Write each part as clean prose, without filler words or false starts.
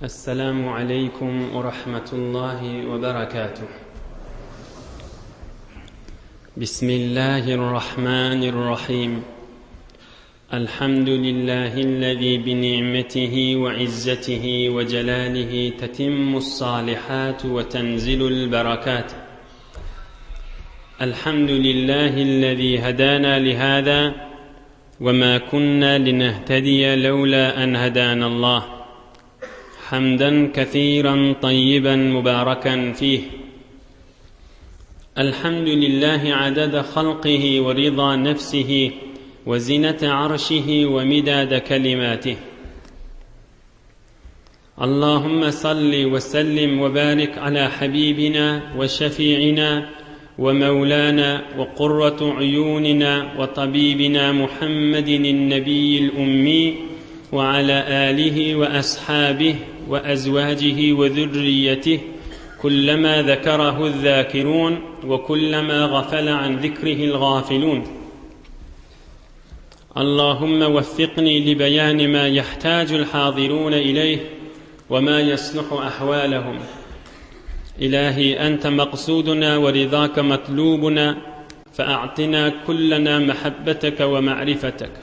السلام عليكم ورحمة الله وبركاته. بسم الله الرحمن الرحيم. الحمد لله الذي بنعمته وعزته وجلاله تتم الصالحات وتنزل البركات. الحمد لله الذي هدانا لهذا وما كنا لنهتدي لولا أن هدانا الله. حمدا كثيرا طيبا مباركا فيه. الحمد لله عدد خلقه ورضا نفسه وزنة عرشه ومداد كلماته. اللهم صل وسلم وبارك على حبيبنا وشفيعنا ومولانا وقرة عيوننا وطبيبنا محمد النبي الأمي وعلى آله وأصحابه وأزواجه وذريته كلما ذكره الذاكرون وكلما غفل عن ذكره الغافلون. اللهم وفقني لبيان ما يحتاج الحاضرون إليه وما يصلح أحوالهم. إلهي أنت مقصودنا ورضاك مطلوبنا، فأعطنا كلنا محبتك ومعرفتك.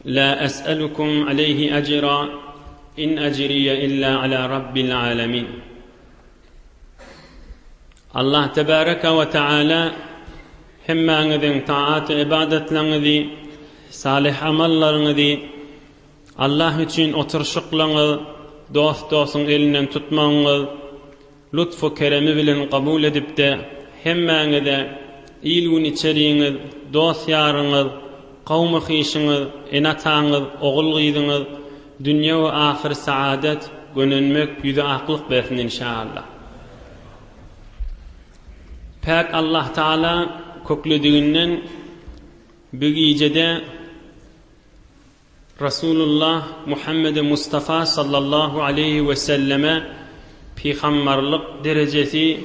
لا أسألكم عليه أجرا إن أجري إلا على رب العالمين. الله تبارك وتعالى hemmeňiziň taat ibadetleňizi, salih amallarňyzy Allah üçin oturşyklaňyz, dost-dostuň elinden tutmaňyz, lutfu keremi bilen kabul edipde hemmeňize ilgün içeriňiz, dost ýaryňyz, kavmy hyşyňyz, enataňyz, ogul gyzyňyz dünýä we ahir saadet gönenmek ýüze aklyk bersin inşallah. Pak Allah Taala köklediğinden bu gecede Resulullah Muhammed Mustafa sallallahu aleyhi ve selleme peygamberlik derecesi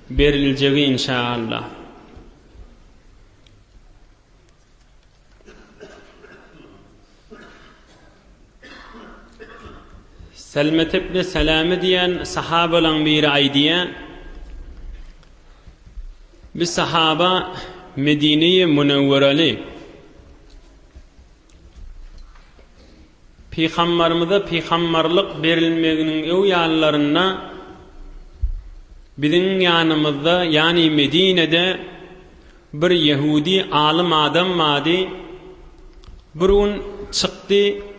berileceği inşallah. Selmet ibn Selame diyen sahabalan biri aydiye bir sahaba Medine-i Münevvereli Peygamberimize peygamberlik berilmeginin öw ýallaryna bizim ýanymyzda yani Medine'de bir Yahudi alim adam mady. Burun çykdy.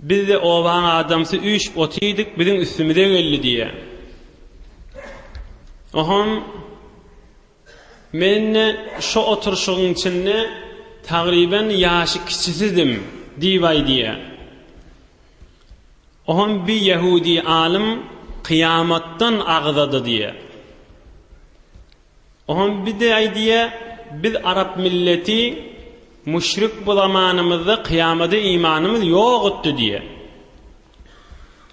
Biz de owan adamsy üç otydyk, bizim üstümüze geldi diye. Ohon men şu oturuşyň içinde tagriben ýaşy kiçisidim diýbay diye. Ohon bir Yahudi alim kıyamattan agzady diye. Ohon bir de diye biz Arap milleti müşrik bu zamanımızda kıyamada imanımız yoktu diye.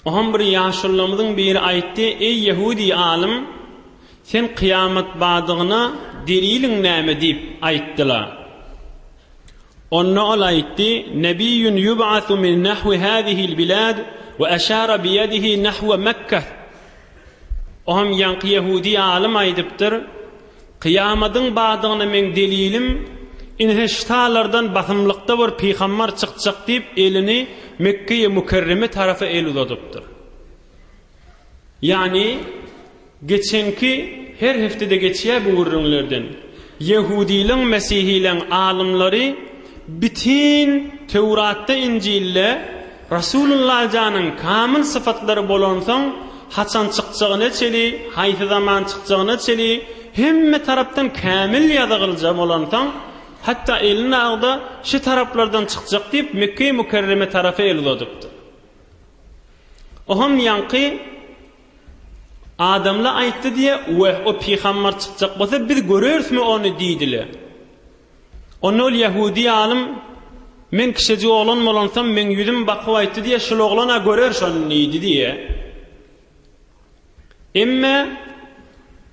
Ohon bir ýaşullamyzyň biri aýtdy: "Ey Yahudi alim, sen kıyamat badygyna deliliň näme?" diýip aýtdylar. Onda ol aýtdy: "Nebiyyun yub'asu min nahwi hadihi'l bilad ve aşara bi yadihi nahwa Mekke." Ohon ýanky Yahudi alim aýdypdyr: "Kıyamatyň badygyna men delilim inheştalardan basymlykda bir peýgamber çykjak" diýip elini Mekke-i Mükerreme tarafa el uzadypdyr. Yani geçenki her heftede geçýär bu ürünlerden Yahudileň, Mesihileň alimleri bütün Tevratda, İncil'de Resulullah janyň kamil sıfatlary bolansoň haçan çykjagyna çeli, haýsy zaman çykjagyna çeli hemme tarapdan kamil ýazgylja bolansoň hatta elini ağda şu taraplardan çykjak diýip Mekke-i Mükerreme tarafa el uzadypdy. Oham ýanky adamla aýtdy diye o peýgamber çykjak bolsa biz görersmi onu diýdiler. Onu ol Yahudi alim men kişiji olan bolansam men ýüzüm bakyp aýtdy diye şol oglana görer şonu diýdi diye. Emme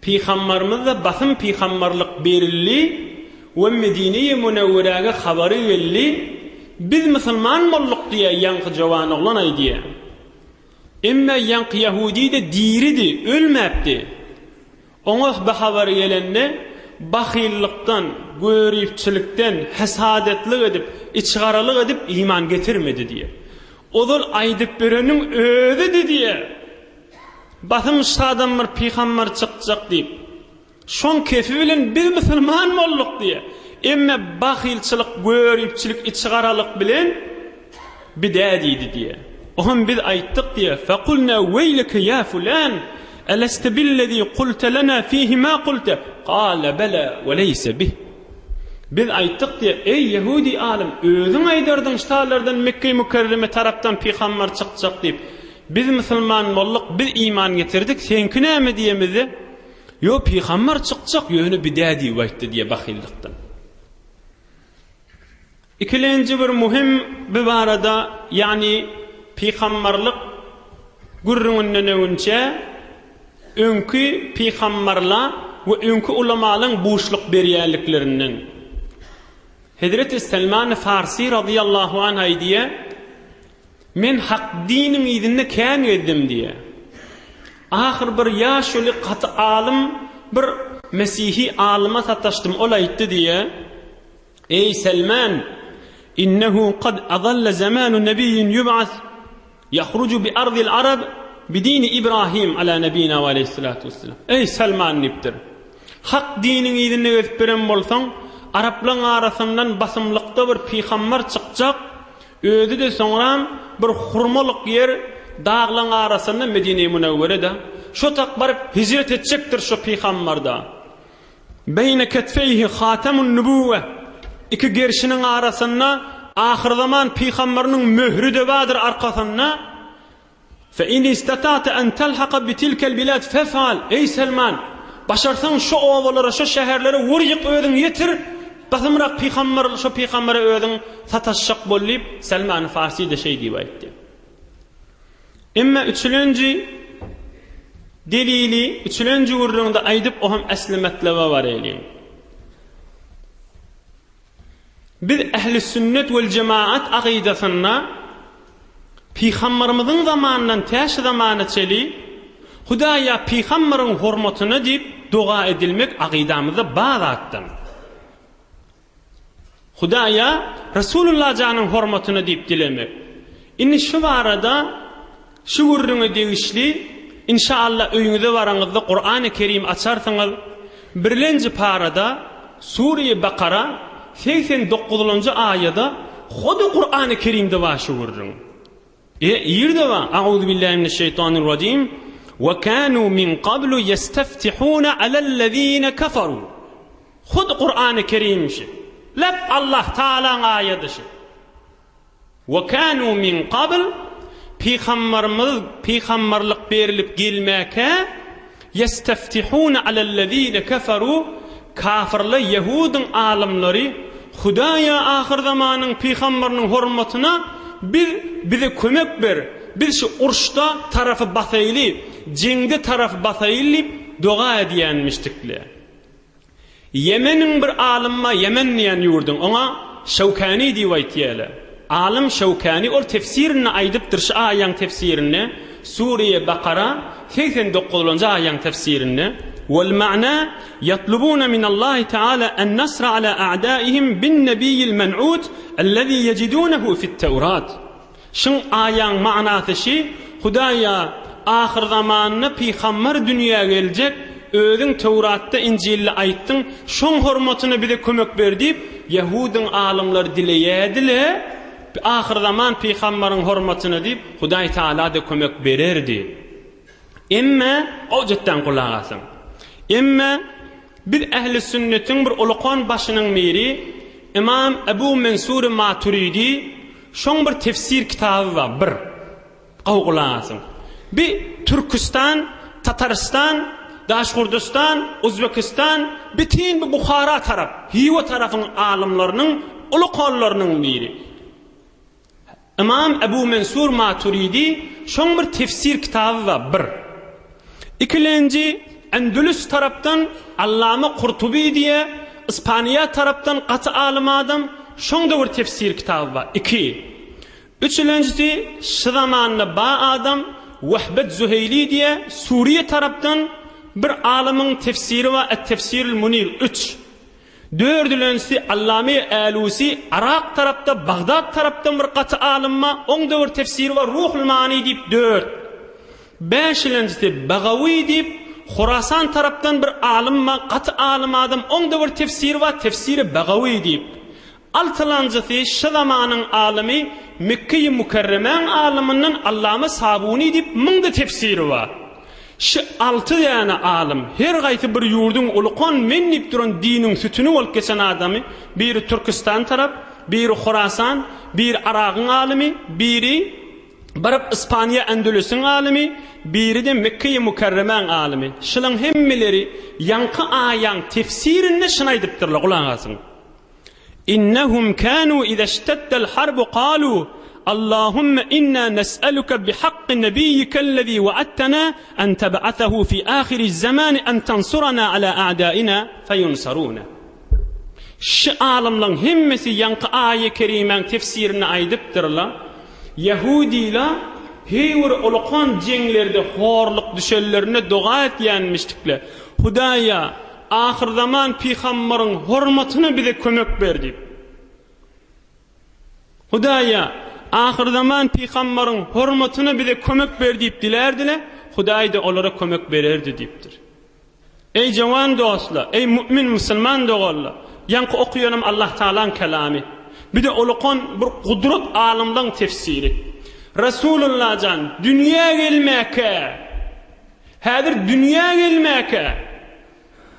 peýgamberimize basym peýgamberlik berildi we Medine-i Münewwerege habary geldi. Biz musulman bolduk diye yankı jawan oglan aýdy. Emme yank Yahudi de diridi, ölmepti. Ona bir haber gelende bakillikten, görüpçülükten, hesadetlik edip, içgaralık edip iman getirmedi diye. Odul aydıp berenin ödedi diye. Batın adamlar peygamber çıkacak deyip. Şon kefi bilen bir Müslüman molluk diye. Emme bakilçilik, görüpçülük, içgaralık bilen bid'adiydi diye. Ohum biz ayttık diye. Fekulna veyleke ya fulan. Eleste billezî kulte lena fihi ma kulte. Kâle bela ve leyse bih. Biz ayttık diye. Ey Yahudi alim, özün aydırdın ştalardan Mekke-i Mükerreme taraftan peygamber çıkacak deyip. Biz Müslüman molluk, biz iman getirdik. Senki näme diyemizi? Yo peygamber çıkacak, yönü bid'adi vaytdı diye bakillikten. İkilenci bir muhim bir arada, yani peygamberlik gurrunun önce önkü peygamberla ve önkü ulamaların boşluk beriyerliklerinden. Hazreti Selman Farsi radıyallahu anh diye men hak dinin idinde kân eddim diye. Ahir bir yaşlı katı alim bir Mesihi alime sataştım olaydı diye. Ey Selman, innehu kad adalla zamanu nebiyyin yub'as yahrucu bi ardil arab bidini İbrahim ala nebina ve aleyhissalatu vesselam. Ey Selman niptir. Hak dinin idinde götüren bolsan Arapların arasından basımlıkta bir peygamber çıkacak. Ödü de sonra bir hurmalık yer dağların arasında Medine-i Münevvere'de. Şu takbarıp hicret edecektir şu peygamberda. Beyne ketfeyhi hatemun nübüvve. İki gerşinin arasında ahir zaman peygamberinin mührü de vardır arkasında. Fe in istata'te en telhaka bitilkel bilad fefal. Ey Selman, başarsan şu ovalara, şu şehirlere vuruyup ödün yetir. Basımrak peygamber, şu peygambere ödün sataşacak bolluyup Selman Farsi de şey diye etti. Ama üçüncü delili, üçüncü vurduğunda aydıp ohum eslimetleve var eyleyin. Biz ehli sünnet vel cemaat akidasına peygamberimizin zamanından taş zamanı çeli Hudaya peygamberin hurmatını deyip dua edilmek akidamızda bağlattım. Hudaya Resulullah canın hurmatını deyip dilemek. İnni şu arada şu vurduğunu değişli inşallah öyünüze varanızda Kur'an-ı Kerim açarsanız birlenci parada Sure-i Bakara 89. ayada Hudu Kur'an-ı Kerim'de var şu vurduğunu. İyirde var. Euzubillahimineşşeytanirracim. وَكَانُوا مِنْ قَبْلُ يَسْتَفْتِحُونَ عَلَى الَّذ۪ينَ كَفَرُوا. Hud Kur'an-ı Kerim'şi. Lep Allah Teala'nın ayetişi. وَكَانُوا مِنْ قَبْلُ peygamberlik berilip gelmeke يَسْتَفْتِحُونَ عَلَى الَّذ۪ينَ كَفَرُوا. Kafirli Yahudun alimleri Hudaya ahir zamanın peygamberinin hurmatına bize kömek ver. Biz şu urşta tarafı basaylı, cengde tarafı basaylı dua ediyenmiştikler. Yemen'in bir alimma Yemen niyen yurdun ona Şevkani divaytiyeler. Alim Şevkani ol tefsirini aydıptır şu ayan tefsirini Suriye Bakara 89. ayan tefsirini. والمعنى يطلبون من الله تعالى النصر على أعدائهم بالنبي المنعوت الذي يجدونه في التوراة. Şun ayan manası şey Hudaya ahir zamanını peygamber dünyaya gelecek özün Tevrat'ta İncil'le ayttın şun hurmatını bize kömek verdi Yahudun alimler dileyediler ahir zaman peygamberin hurmatını deyip Huday Teala da kömek verirdi. Emme o cidden kulak asın. Emme bir ehli sünnetin bir ulukon başının miri İmam Ebu Mansur Maturidi şon bir tefsir kitabı var bir qavqulasın. Bir Türkistan, Tataristan, Daşkurdistan, Uzbekistan, bütün bir Bukhara taraf, Hiva tarafın alimlerinin uluqonlarının biri. İmam Ebu Mansur Maturidi şon bir tefsir kitabı var bir. İkilenci Endülüs taraftan Allame Kurtubi diye İspanya taraftan katı alim adam şon da bir tefsir kitabı var. 2. Üçüncüsü şu zamanında ba adam Vahbet Zuheyli diye Suriye taraftan bir alimın tefsiri var, Et-Tefsirul Munir 3. Dördülönsi Allame Alusi Irak tarafta, Bagdad taraftan bir katı alim var. Onda bir tefsiri var, Ruhul Mani deyip 4. Beşincisi Bagavi deyip Khurasan taraftan bir alim var, katı alim adam. Onda bir tefsiri var, tefsiri Bagavi deyip. Altılancısı şu zamanın alimi Mekke-i Mukarremen aliminin Allame Sabuni deyip mında tefsiri var. Şu 6 tane alim her gaysi bir yurdun ulukon mennip duran dinin sütünü olup geçen adamı, biri Türkistan taraf, biri Khurasan, biri Irak'ın alimi, biri barıp İspanya Endülüs'ün alimi, biri de Mekke-i Mukarremen alimi. Şunun hemmeleri yankı ayan tefsirinde şuna ediptirler, kulağın asın. İnnehum kanu izeşteddel harbu kalu اللهم إنا نسألك بحق نبيك الذي وعدتنا أن تبعثه في آخر الزمان أن تنصرنا على أعدائنا فينصرون. Şu alimlerin hemmesi yankı ayet-i kerimenin tefsirini aydıptırlar. Yahudiler heyvur ulukan cenglerde horluk düşellerine dua etyenmiştikler. Hudaya ahir zaman peygamberin hurmatını bize kömek verdi. Hudaya ahir zaman peygamberin hurmatını bize kömek ver deyip dilerdiler. Huday da onlara kömek verirdi deyiptir. Ey cavan dostlar, ey mümin Müslüman doğallar, yankı okuyanım Allah Teala'nın kelamı. Bir de olukon bir kudret alimden tefsiri. Resulullah can dünya gelmeke, hadir dünya gelmeke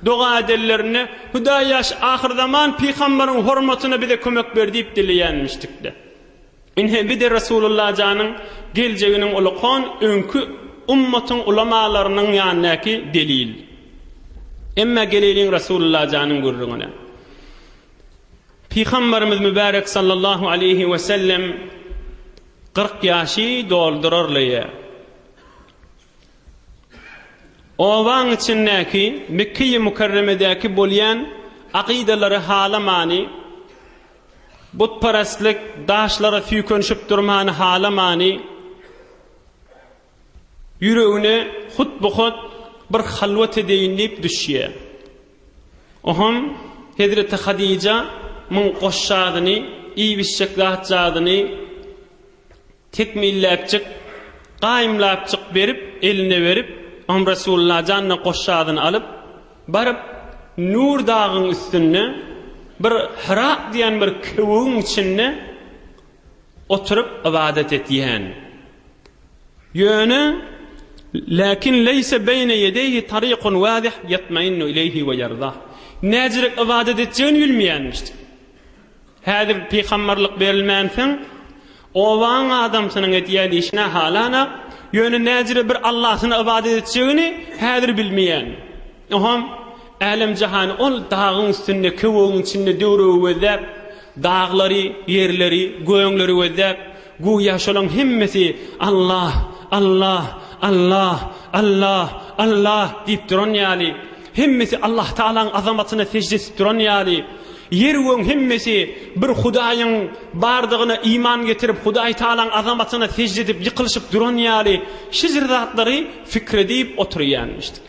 dua edenlerine Huday yaş ahir zaman peygamberin hurmatını bize kömek ver deyip dileyenmiştikler. İnhe bir de Resulullah canın geleceğinin ulukon önkü ummatın ulamalarının yanındaki delil. Emme geleyin Resulullah canın gurruna. Peygamberimiz mübarek sallallahu aleyhi ve sellem 40 yaşı doldururlar. Ovan içindeki Mekke-i Mukarreme'deki bolyan akideleri halamani, butparastlik daşlara füykönüşüp durmanı halamani, yüreğine hut buhut bir halvet edeyin deyip düşüyor. Ohum Hazreti Hadice mun qoşşadını, iyi bir şeklatçadını tekmillapçık, qaimlapçık berip, eline verip, Resulullah canına qoşşadını alıp, barıp nur dağın üstüne bir Hira diyen bir kıvığın içinde oturup ibadet etiyen. Yönü lakin leyse beyne yedeyhi tariqun vazih yatmainnu ileyhi ve yardah. Necirek ibadet edeceğini bilmeyenmişti. Hadir peygamberlik verilmeyen ovan adamsının etiyen işine halana yönü necire bir Allah'ını ibadet edeceğini hadir bilmeyen. Ohum alem cihan ol dağın üstünde kıvığın içinde duru vezep dağları, yerleri, göğleri vezep güya şolun hemmesi Allah, Allah, Allah, Allah, Allah deyip duran yani. Hemmesi Allah Teala'nın azamatına secde edip duran yani. Yerwön hemmesi bir Hudayın bardığına iman getirip Huday Teala'nın azamatına secde edip yıkılışıp duran yani. Şizirdatları fikredip oturuyanmıştık.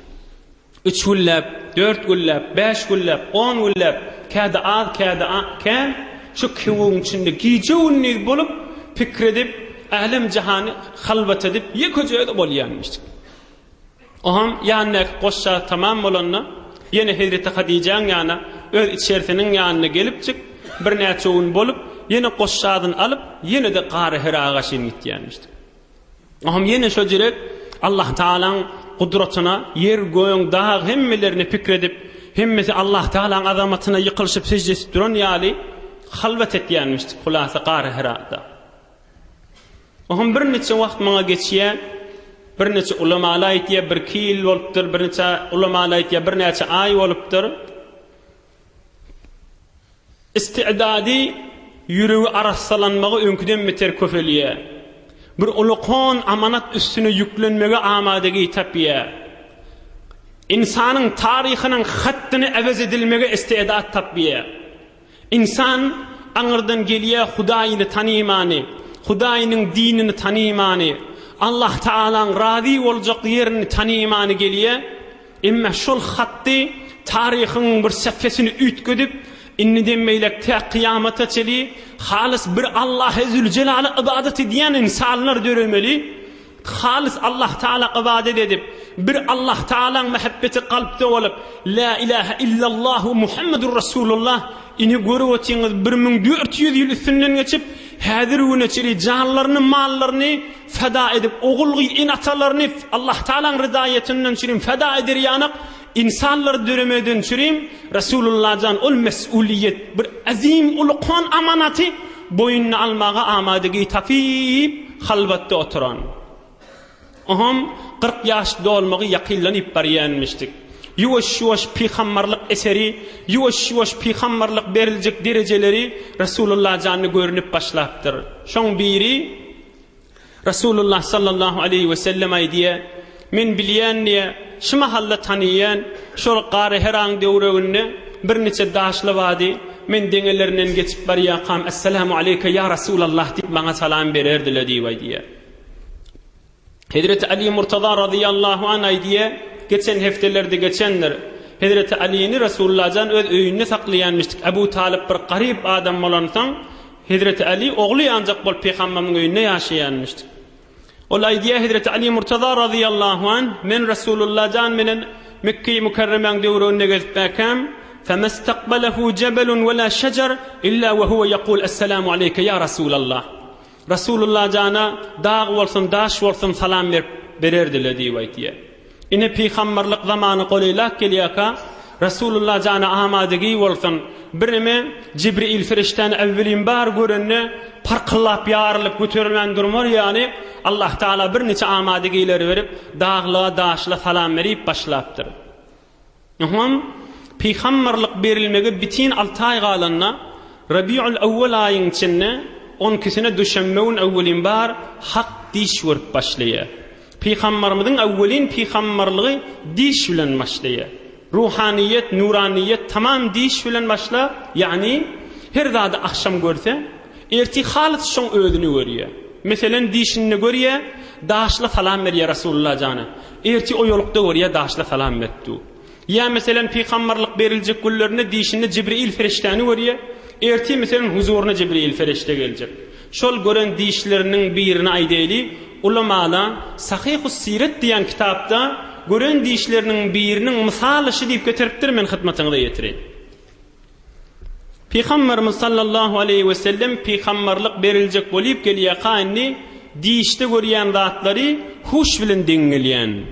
3 güllep, 4 güllep, 5 güllep, 10 güllep, kâda az, şu kıvığın içinde giyeceğini bulup fikredip, alem cihanı halvet edip, yıkıcıya da bolyanmıştık. Oham yanına koşça tamam olanla, yine Hazreti Hadice'nin yanına, öz içerisinin yanına gelip çık, bir neçoğun bulup, yine koşçadan alıp, yine de Qari Hira'ga şirin gittiyenmiştik. Oham yine şu direk, Allah Teala'nın kudretine, yer göğün dağ hemmelerini fikredip, hemmesi Allah Teala'nın azamatına yıkılışıp secdesi duran yali, halvet etyenmiştik hulasa Qari Hira'da. Oham bir neçe vakt bana geçiye, bir neçe ulamalar etiye bir kil oluptur, bir neçe ulamalar etiye bir neçe ay oluptur. İsti'dadi yürüğü arassalanmağı önküden meter köfeliye. Bir ulukon amanat üstüne yüklenmege amadegi tapiye. İnsanın tarihinin hattını evaz edilmege isti'dat tapiye. İnsan anırdan geliye Hudayını tanıymanı, Hudayının dinini tanıymanı, Allah Ta'alan razi olacak yerini tanıymany gelýär. Emma şol hatty tarihin bir sefesini ütgedip inni demeylek te kıyamata çeli halis bir Allah Zülcelal'a ibadet ediyen insanlar döremeli. Halis Allah Teala ibadet edip bir Allah Teala'nın muhabbeti kalpte olup la ilahe illallah Muhammedur Resulullah ini görüwetiniz 1400 yıl üstünden geçip häzir güne çeli canlarını mallarını feda edip oğul inatalarını Allah Teala'nın rızayetinden çelim feda eder yanık insanlar döremeden çelim Resulullah'dan ol mesuliyet bir azim ulqan amanatı boyunna almağa amadigi tafip halbatta oturan. Aham 40 yaş dolmağı yakillanıp baryanmıştık. Yuvaş peygamberlik eseri, yuvaş peygamberlik berilecek dereceleri Resulullah canını görünüp başlaptır. Şon biri Resulullah sallallahu aleyhi ve sellem aydiye men bilyen diye şu mahalla tanıyan şol qari herang döwreginde bir neçe daşlı vadi men deňelerinden geçip barya qam assalamu aleyke ya Resulullah dip bana salam bererdiler diye. Hazreti Ali Murtaza radıyallahu anh aydiye geçen heftelerde geçenler Hazreti Ali'ni Resulullah'dan öz öyünne saklayanmıştık. Ebu Talib bir garip adam olansan Hazreti Ali oğlu ancak bol peygamberin öyünne yaşayanmıştık. O aydiye Hazreti Ali Murtaza radıyallahu anh men Resulullah'dan menen Mekke-i Mükerreme'nin döwründe geçipkäm femestaqbalahu cebelun ve la şecer illa ve huve yekul esselamu aleyke ya Resulallah. Resulullah cana dağ olsun, daş olsun salam bererdiler diye. Ine peygamberlik zamanı qoleylak geliyaka Resulullah cana amadigi olsun. Birime Cibril ferişten evvelin bar görünne parqıllap yarılıp götürülen durmur yani Allah Teala bir neçe amadigileri verip dağla daşla salam verip başlaptır. Peygamberlik berilmegi bitin 6 ay galanna Rabiul Awwal ayın içinde 12'sine düşenmeğin evvelin bar hak diş verip başlaya. Peygamberimizin evvelin peygamberliği diş bilen başlaya. Ruhaniyet, nuraniyet tamam diş bilen başla. Yani her zada akşam görse erti halis şon ödünü görüyor. Mesela dişini görüyor, daşla salam veriyor Resulullah canı. Erti o yolukta görüyor, daşla salam etti. Ya mesela peygamberlik berilecek günlerinde dişinde Cibril feriştani görüyor. Erti mesela huzuruna Cibril ferişte gelecek. Şol gören dişlerinin birini aydeli ulamalar Sahih-us Siret diyen kitapta gören dişlerinin birinin misalışı deyip getiriptir men hizmetine getireyim. Peygamberimiz sallallahu aleyhi ve sellem peygamberlik berilecek bolup geliyor kanni dişte görýän zatları huş bilen deňelýän.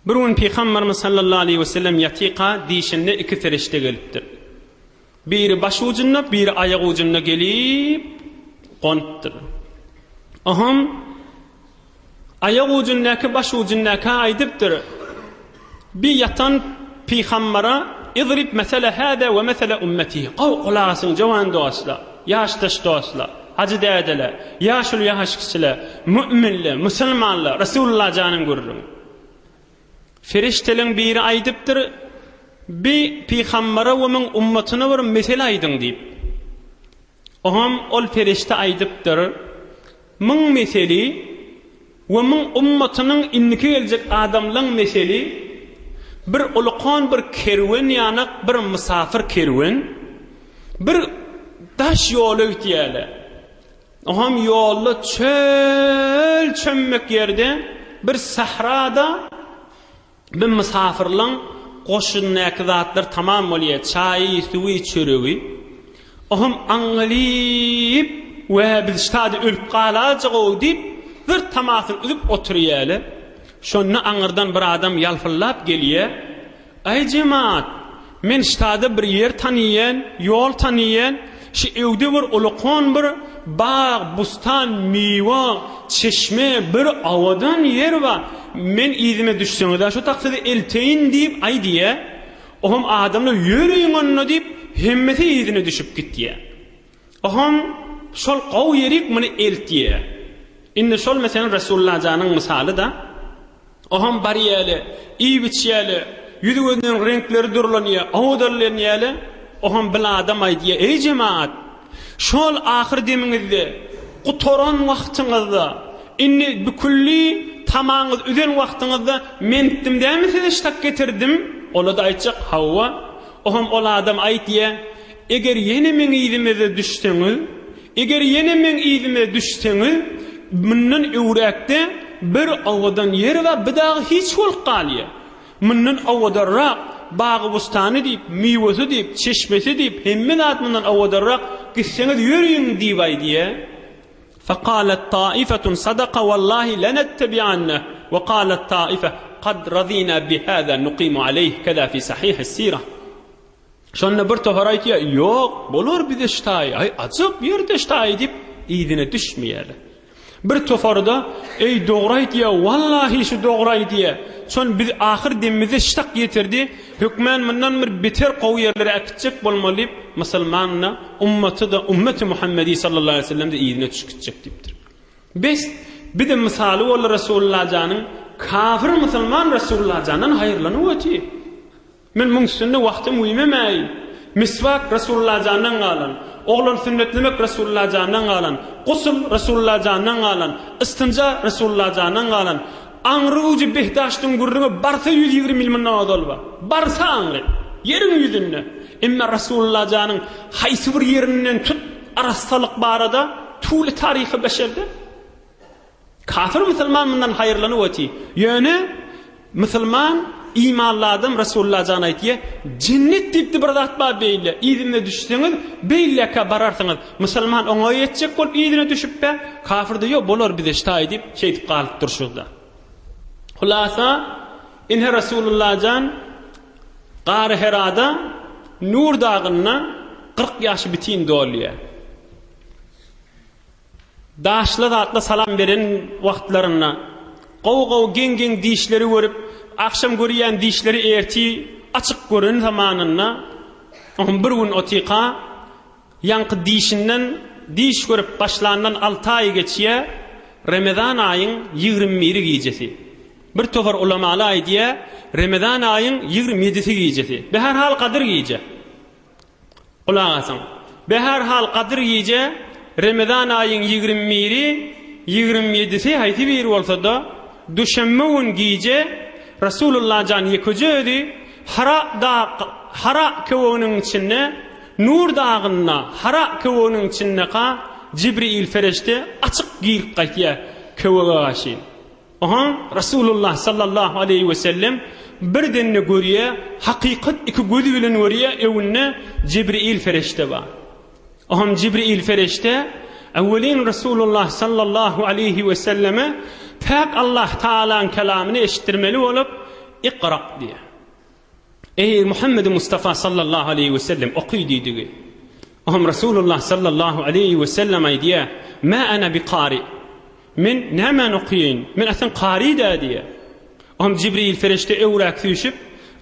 Bir gün Peygamberimiz sallallahu aleyhi ve sellem yatiqa dişinde 2 ferişte gelipdir. Biri baş ucuna, biri ayak ucuna gelip qontdur. Aham ayak ucundaki baş ucundaki aydıptır. Bir yatan peygambere idrib mesela hada ve mesela ummeti. Qulaqasın cavan dostlar, yaştaş dostlar, hacı dädeler, yaşlı yaş kişiler, müminler, musulmanlar, Resulullah canın görürüm. Feriştelerin biri aydıptır. Bir peygambere ve men ummetine bir mesele aydın deyip. Aham ol ferişte aydıptır. Men meseli ve men ummetinin inniki gelecek adamların meseli bir ulqan bir kerwen yani bir misafir kerwen bir daş yolu ötüyeli. Aham yolu çöl çömmek yerde bir sahrada bir misafirlan qoşunnaki zatlar tamam oluyor. Çayı, suyu, çörüğü. Aham anglip ve biz ştadi ölüp qalacaq o deyip bir tamasını üzüp oturuyalı. Şonna anırdan bir adam yalfırlap geliyor. Ay cemaat, men ştada bir yer tanıyan, yol tanıyan, şu evde bir ulqan bir bağ, bustan, miva, çeşme, bir avadan yer var. Men izime düşsün da şu taksidi elteyin deyip ay diye. Oham adamla yürüyün onunla deyip himmeti izine düşüp gittiye. Oham şol qav yerik meni eltiye. İnne şol mesela Resulullah canın misali da oham bariyeli, iyi biçiyeli, yüzüğünün renkleri durlanıyor, avudarlanıyor. Oham bila adam ay diye. Ey cemaat, şol ahir deminizde, qutoran vaktinizde, inni bükülli tamamız üzen wagtyňyzda men gitdim dämi size ştak getirdim. Ola da aýtjak Hawwa. Oham ol adam aýtýa, eger ýene men ýygyme düşseňiz, eger ýene men ýygyme düşseňiz, mundan öwrekde bir awadan yer we bidagy hiç bolup galýa. Mundan awadarrak bagy bustany diýip, miwesi diýip, çeşmesi diýip, hemme zatmyndan awadarrak gitseňiz ýöreýin diýip aýdýa. فقالت طائفة صدق والله لنتبعنه وقالت طائفة قد رضينا بهذا نقيم عليه كذا في صحيح السيرة. Şonda bir tohar aýtýa, "Ýok, bolar bize ştaý, ay ajyp ýerde ştaý" diýip ýygyna düşmeýärler. Bir tofarda, "Ey dogry aýtýa, wallahi şu dogry aýtýa." Şon biz ahir demize ştak getirdi. Hükmen mundan bir beter gowy ýerlere akitjek bolmaly, musulmanna ummati da ummati Muhammedi sallallahu aleyhi ve sellem de ýygyna düşkitjek diýipdir. Bir de misaly bolar Rasulullah janyň kafir musulman Rasulullah janyň haýyrlanyp öti. Men mung sünne wagtym uýmamay. Miswak Rasulullah janyň galan, oglan sünnetlemek Rasulullah janyň galan, gusul Rasulullah janyň galan, istinja Rasulullah janyň galan. Anruji behdaştyň gurruna barsa 120 milyon adal bar. Barsa anry. Yerin ýüzünde. Emma Rasulullah janyň haýsy bir ýerinden tut arastalyk barada tuly taryhy beşerde kafir musulman mundan haýyrlanyp öti. Ýöne musulman imanladım Rasulullah jana aýtýa, "Cennet diýip bir zat bar beýle. Ýygyna düşseňiz, beýleka bararsyňyz." Musulman oňa ýetjek bolup ýygyna düşüpbe, kafirde ýok bolar bize ştaý diýip şeýdip galyp durşurda. Hulasa inhe Rasulullah jan Gary Herada Nur dagyna 40 ýaşy bitin dolýa. Daşly zatla salam beren wagtlaryna gow gen diýişleri görüp, akşam görýän diýişleri erti açyk görün zamanyna bir gün otiqa ýanky diýişinden diýiş görüp başlandan 6 aý geçýä Ramazan aýyň 21 gecesi. Bir tofar ulamalar aýdýa Ramazan aýyň 27 gecesi. Behar hal Kadir gece. Kulak asaň. Behar hal Kadir gece Ramazan aýyň 21 27 haýty bir bolsa-da düşenme gün gece Rasulullah jan ýeköjedi hara kewonyň içinde nur dagyna hara kewonyň içinde Jibril ferişte açyk giýip gaýtýa kewege gaşy. Aha Rasulullah sallallahu aleyhi ve sellem birdenni görýä, hakykat iki gözü bilen görýä, ewünde Jibril ferişte bar. Aha Jibril ferişte awwelin Rasulullah sallallahu aleyhi ve selleme pak Allah Taala'nın kelamını eşittirmeli olup "İqra" diye. Ey Muhammed Mustafa sallallahu aleyhi ve sellem okuy diýdi. Aham Rasulullah sallallahu aleyhi ve sellem aýdýa, "Ma ana biqari." Men nämen okuýyn? Men asan qari da diye. Aham Jibril ferişte ewrak düşüp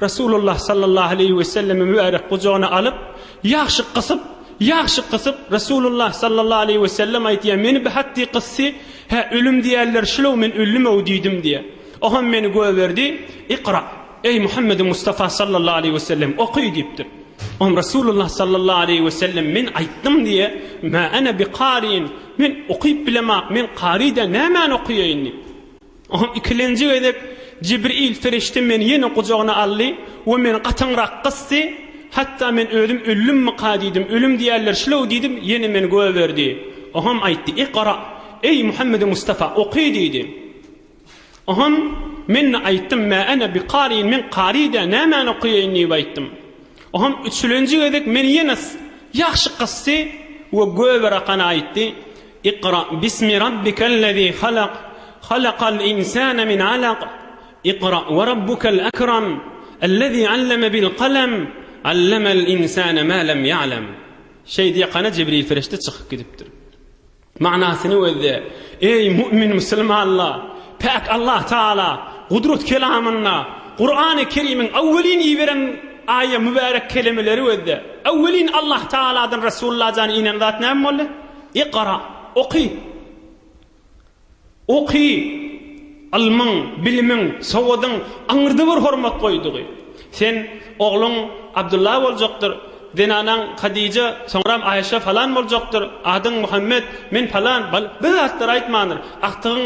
Rasulullah sallallahu aleyhi ve sellem mübarek gucagyna alyp ýaşy gysyp Rasulullah sallallahu aleyhi ve sellem aýtýa, "Meni bi hatty gyssy, ha ölüm diýerler şulau men ölüm öwdidim" diye. Aham meni göwerdi, "İqra." Ey Muhammed Mustafa sallallahu aleyhi ve sellem okuy diýipdir. Aham Rasulullah sallallahu aleyhi ve sellem men aýtdym diye, "Ma ana biqarin." Men okuýup bilemek, men qarida nämen okuýayn? Aham ikilenji edip Jibril ferişte meni ýene gucagyna aldy we men gatanrak gyssy, hatta men özüm ölüm mi qadidim, ölüm diýerler şulau diýdim, ýene men göwerdi. Aham aýtdy, "İqra." Ey Muhammed Mustafa okuy diýdi. Aham men aýtdym, "Ma ana biqarin." Men qarida nämen okuýayn diýip aýtdym. Aham üçlenji edip men ýene ýaşy gyssy we göwerakana aýtdy, "İqra bismi rabbikellezî halaq, halaqal insana min alaq. İqra ve rabbukal akram, ellezî allama bil qalam, allamal insana ma lam ya'lam." Şey diye kana Jibril ferişte çıkıp gidipdir. Manasyny öýde, ey mümin musulmanlar, pak Allah Taala gudret kelamyna, Qur'an-ı Kerim'in awwelin ýiberen aýa mübarek kelimeleri öýde. Awwelin Allah Taala'dan Rasulullah jan inen zat näme boldy? "İqra." Okuy. Okuy. Almyň, bilimiň, sawadyň aňyrda bir hormat goýdygy. Sen oglun Abdullah boljakdyr, Denanan Hadice, soňram Ayşe falan boljakdyr. Adyň Muhammed, men falan, bir zatlar aýtmandyr. Aktygyň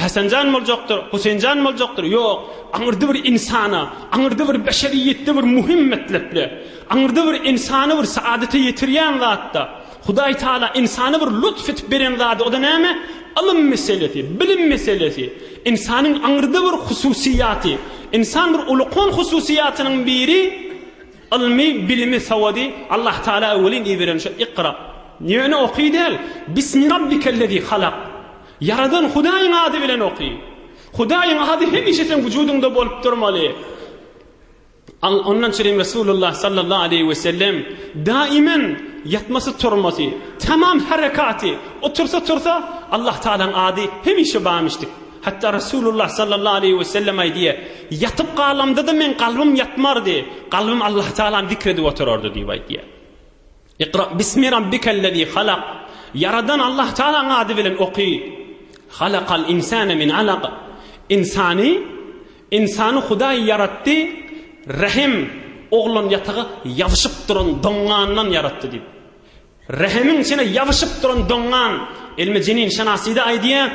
Hasanjan boljakdyr, Husaynjan boljakdyr. Ýok, aňyrdy bir insana, aňyrdy bir beşeriýetde bir muhim metlepli, aňyrdy bir insany bir saadete ýetirýän zatda. Hudaý Taala insany bir lütf etip beren zat, o da näme? Alym meselesi, bilim meselesi. İnsanyň aňyrdy bir hususiýaty, insan bir ulukon hususiýatynyň biri ilmi, bilimi sawadi. Allah Taala awlin iberen şu Iqra. Niýe okuýdal? Bismi rabbikellezî halaq. Yaradan Hudaýyň ady bilen okuy. Hudaýyň ady hemişe sen wujudunda bolup durmaly. Ondan çyrym Resulullah sallallahu aleyhi ve sellem daimen yatması turması, tamam harekati, otursa Allah Taala'nın ady hemişe bamışdyk. Hatta Resulullah sallallahu aleyhi ve sellem aydiye yatıp qalamda da men qalbim yatmardy. Qalbim Allah Taala'ny zikredip oturardy diýip aydiye. Iqra bismi rabbikellezî halaq. Yaradan Allah Taala'nın ady bilen okuy. Halaqal insana min alaq. İnsany Hudaý yaratdy. Rahim oğlun yatağı yavışıp duran dongandan yarattı deyip. Rahimin içine yavışıp duran dongan ilmi cinin şanasıydı aydiye.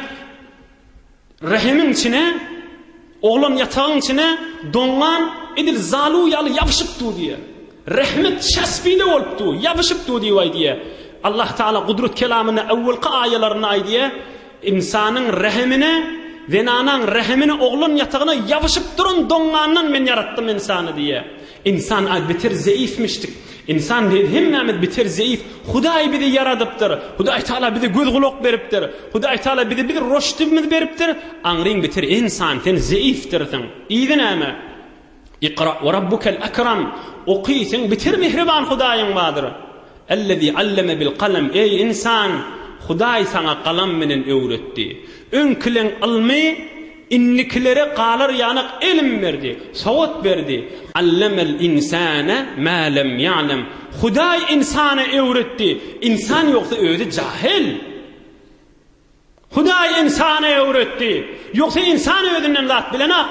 Rahimin içine oğlun yatağın içine dongan edil zalu yalı yavışıp du diye. Rahmet şasbide olup du, yavışıp du diye aydiye. Allah Teala kudret kelamını evvelki ayyalarına aydiye. İnsanın rahimine Zenanan rahimini oğlun yatağına yavışıp durun dongandan men yarattım insanı diye. İnsan bitir zayıfmıştık. İnsan hemmemet bitir zayıf. Hudaý bizi yaradıptır. Hudaý Taala bizi göz kulak beripdir. Hudaý Taala bizi bir roştubimiz beripdir. Anryň bitir insan sen zayıftirsin. İýdi näme? Iqra ve rabbukel akram. Okuýsyň bitir mehriban Hudaýyň badyr. Ellezî alleme bil qalam. Ey insan, Hudaý sana qalam menen öwretdi. Önkilen ilmi innikilere qalar yanık ilim verdi, sawat verdi. Allemel insana ma lem ya'lem. Hudaý insana öwretdi. İnsan yoksa öýdi jahil. Hudaý insana öwretdi. Yoksa insan öýünden zat bilenak.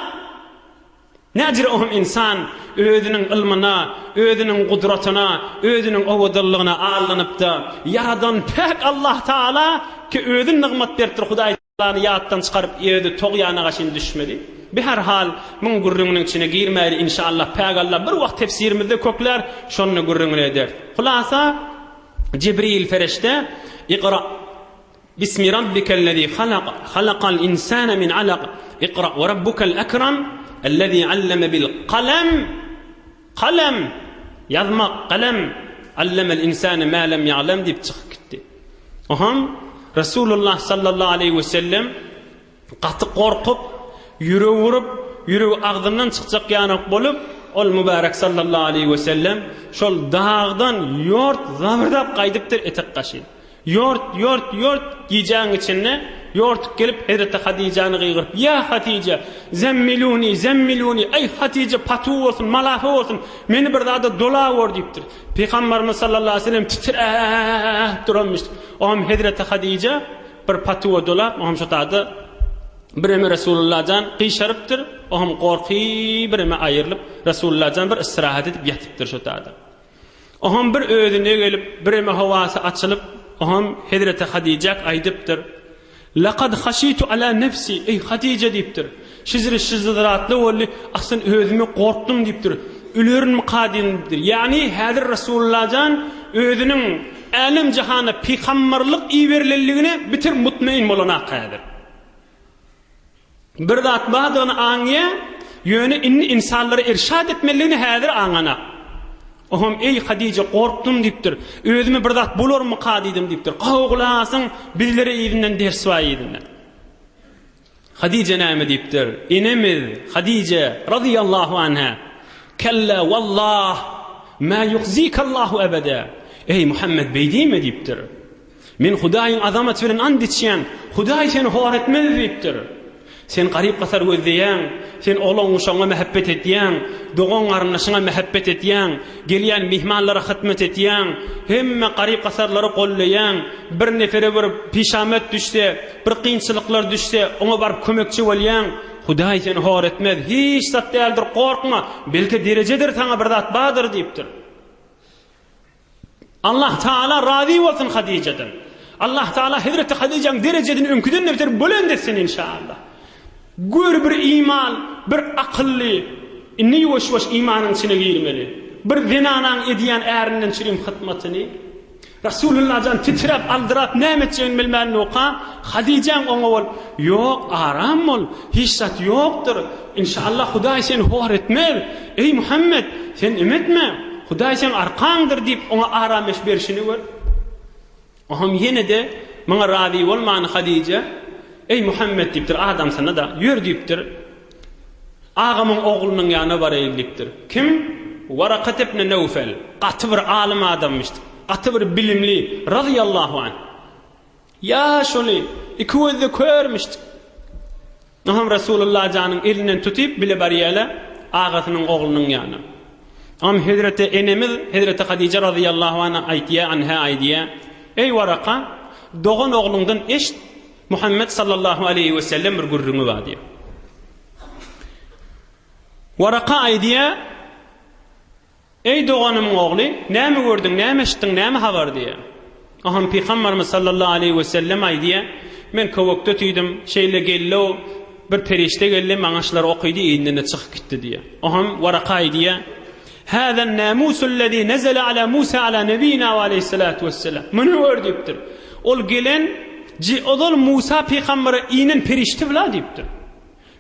Nädir ohum insan özünün ilmina, özünün gudratyna, özünün owadalygyna alanyp da yaradan pek Allah Taala ki özün nigmat berdir Hudaý Taala'ny ýatdan çykaryp ýerde togyana gaşyn düşmedi. Bir her hal mun gurrüňiniň içine girmäli inşallah pek Allah bir wagt tefsirimizde kökler şonu gurrüňine eder. Hulasa Cibril ferişte Iqra bismi rabbikellezî halaq halaqal insana min alaq Iqra ve rabbukel akram ellezî alleme bil qalam qalam yazmak qalam allemel insana ma lem ya'lem dip çıkıp gitti. Oham Resulullah sallallahu aleyhi ve sellem qatı korkup yürü ağzından çıkacak yanık bolup ol mübarek sallallahu aleyhi ve sellem şol dağdan yort zabırdap qaydypdyr etek qaşy. Yort giyeceğin içine yort gelip Hazreti Hatice'ni gıygırıp ya Hatice zemmiluni ey Hatice patu olsun malafı olsun meni bir daha da dola vur deyiptir. Peygamberimiz sallallahu aleyhi ve sellem titrep duranmıştır. Oham Hazreti Hatice bir patu dolap oham şotadı bireme Resulullah'dan qiyşarıptır. Oham korki bireme ayırılıp Resulullah'dan bir istirahat edip yatıptır şotadı. Oham bir öğüdüne gelip bireme havası açılıp oham Hazreti Hatice aydıptır. Laqad khashitu ala nafsi ey Hatice deyiptir. Şizratlı bolly aslan özüme korktum deyiptir. Ülerin qadimdir. Yani hazır Resulullah'dan özünün alam jahana peygamberlik iberliligine bitir mutmain bolana qadir. Bir zat badyny aňya ýöne insanlara irşad etmeliligini hazır aňana. Ohum ey Hatice korktum deyipdir. Özüme bir zat bolarmy qadidim deyipdir. Qawgulasyň bizlere ýerinden ders waýydylar. Hatice näme deyipdir? Enemiz Hatice radiyallahu anha. Kella wallah ma yukhzikallahu abada. Ey Muhammed beýdime deyipdir. Men Hudaýyň azamat bilen and içýän, Hudaý seni horetmez deyipdir. Sen garip qasar gözleýän, sen olaň uşaňa mehabbet etýän, dogan garnaşyňa mehabbet etýän, gelýän mehmanlara hytmat etýän, hemme garip qasarlary gollaýan, bir nefere bir pişamet düşse, bir kynçylyklar düşse, oňa baryp kömekçi bolýan, Hudaý seni horetmez, hiç zat däldir, korkma, belki derejedir taňa bir zat badyr diýipdir. Allah Teala razı olsun Hadice'den. Allah Teala Hazreti Hadice'nin derecesini önküden nefter bölend etsin inşallah. Gör bir iman, bir akıllı, inni yoş imanın içine girmeli. Bir zinanan ediyen erinden çirim hıtmatını. Resulullah'dan titrep aldırap nemetçeğin bilmeni oka. Hadice'nin ona ol. Yok aram ol. Hiç zat yoktur. İnşallah Huday seni hor etmez. Ey Muhammed sen ümitme. Huday sen arkandır deyip ona aram eş berişini var. Aham yine de bana razı olmanı Hadice. Ey Muhammed deyiptir adam sana da yür deyiptir. Ağamın oğlunun yanına var eğiliktir. Kim? Varakat ibn Nevfel. Katı bir alim adammıştı. Katı bir bilimli. Radiyallahu anh. Ya şöyle iki gözle körmüştü. Aham Resulullah canın elinden tutuyup bile bariyele ağasının oğlunun yanına. Am Hazreti enemiz Hazreti Hadice radıyallahu anha aydiye. Ey Varaka, doğan oğlundan eşt Muhammed sallallahu aleyhi ve sellem bir gurrunu var diye. Varaka aydiye, ey doğanımın oğlu, ne mi gördün, ne mi eşittin, ne mi haber diye. Aham Peygamberimiz sallallahu aleyhi ve sellem aydiye, men kovakta tüydüm, şeyle gello, bir perişte geldi, manaşlar okuydu, eğinden çıkıp gitti diye. Aham Varaka aydiye, هذا الناموس الذي نزل على موسى على نبينا عليه الصلاة والسلام. من هو deyiptir. Ol gelen odol Musa peygambere inen perişte bula deyiptir.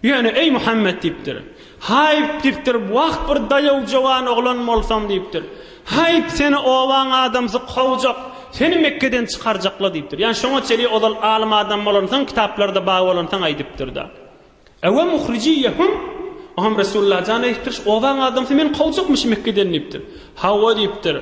Yani ey Muhammed deyiptir. Hayp deyiptir. Vaqt bir dayav jawan oğlan bolsam deyiptir. Hayp seni ovan adamsı qovjak, seni Mekke'den çıkaracakla deyiptir. Yani şoňa çeli odol alim adam bolansan kitaplarda bağ bolansan aydyptir da. Ewa mukhrijiyahum Aham Resulullah canı deyiptir, ovan adamsa men qovjakmış Mekke'den deyiptir. Hawa deyiptir.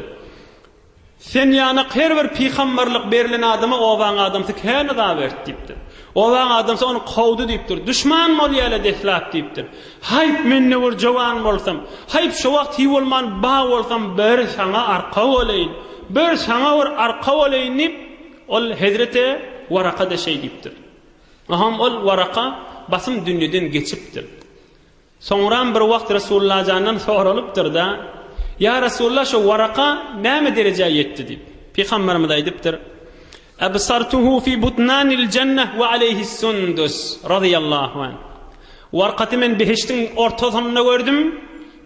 Sen yana her bir peygamberlik berilen adama ovan adamsa kene da bert deyiptir. Ovan adamsa onu qovdu deyiptir. Düşman molyala dehlap deyiptir. Hayp men ne bir jawan bolsam, hayp şu wagt hi bolman ba bolsam bir sana arqa olayn. Bir sana bir arqa olayn deyip ol Hazreti Varaka da şey deyiptir. Aham ol Varaka basım dünyadan geçiptir. Sonran bir vaqt Resulullah candan soralıptır da ya Resulullah şu Varaka näme derejeye yetdi dip. Peygamberimiz aydyptır. Absartuhu fi butnanil cenneh ve aleyhis sundus radiyallahu anh. Varqatı men behiştin ortasında gördüm.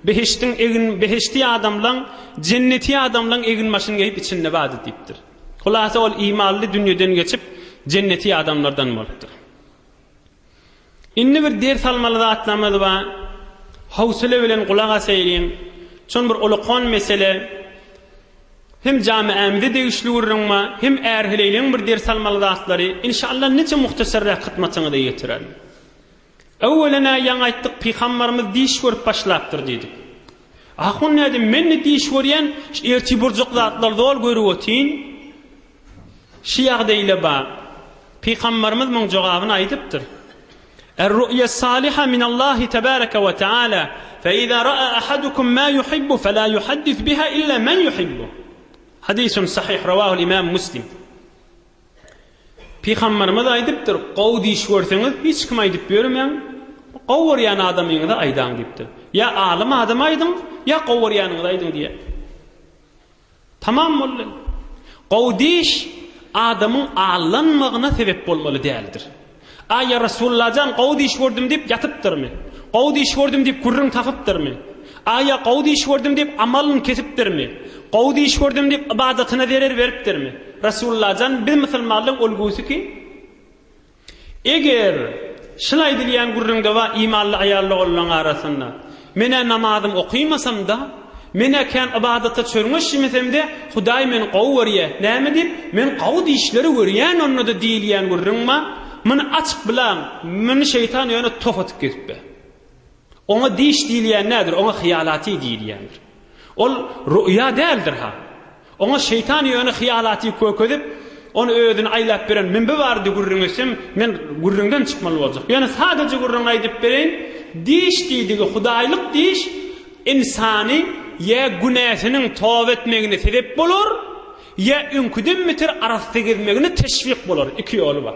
Behiştin egin behişti adamlan cenneti adamlan egin maşın gelip içinde badı diptir. Hulasa ol imanlı dünyadan geçip cenneti adamlardan bolupdyr. İnne bir ders almalı atlamalı va hawsala bilen qulağa seyleyin. Çon bir ulaqan mesele hem jamiamizde degişlürünme hem erhileylen bir ders almalı atlary inşallah neçe muhtasarra xidmatyny da getirer. Awwalana ýa aýtdyk Peygamberimiz diş görüp başlapdyr dedik. Ahun näde men diş görýän erti burjak zatlar dol görüp otin. Şiýagda ile ba Peygamberimiz muň jogabyny aýdypdyr. الرؤيا الصالحة من الله تبارك وتعالى فإذا رأى أحدكم ما يحب فلا يحدث بها إلا من يحبه حديث صحيح رواه الإمام مسلم Peygamberimiz aydypdyr, "Qow diş görseniz hiç kim aydyp bermeýän, qow ýan adamyňyza aýdan" diýipdir. Ya alim adam aýdyn, ya qow ýanyňyza aýdyn diýe. Tamam boldy. Qow diş adamyň allanmagyna sebep bolmaly däldir. Aya Resulullah'dan qawdi iş gördüm deyip yatıptırmı? Qawdi iş gördüm deyip gurrun takıptırmı? Aya qawdi iş gördüm deyip amalın kesiptirmi? Qawdi iş gördüm deyip ibadatına zarar veriptirmi? Resulullah'dan bir musulmanlyň ulgusu ki eger şulay diýen gurrunda va imanly aýallar bolan arasynda mene namazym okuymasam da mene kan ibadata çörmüşmesem de Hudaý men qaw berýär. Näme dip? Men qawdi işleri görýän onu da diýilýän gurrunma Mını açık bilen, mını şeytan yönü tofatıp geçip. Ona diş diýilýän nädir? Ona hiyalati diýilýändir. Ol rüýa däldir ha. Ona şeytan yönü hiyalati köködip, onu öýdüni aýlap beren, men bir bardy gurrunysym, men gurrundan çykmaly boljak. Yani sadece gurrun aýdyp bereň, diş diýdigi Hudaýlyk diş insany ya günahynyň tawba etmegine sebep bolar, ya ünküden mitir arasy gezmegine teşvik bolar. İki ýoly bar.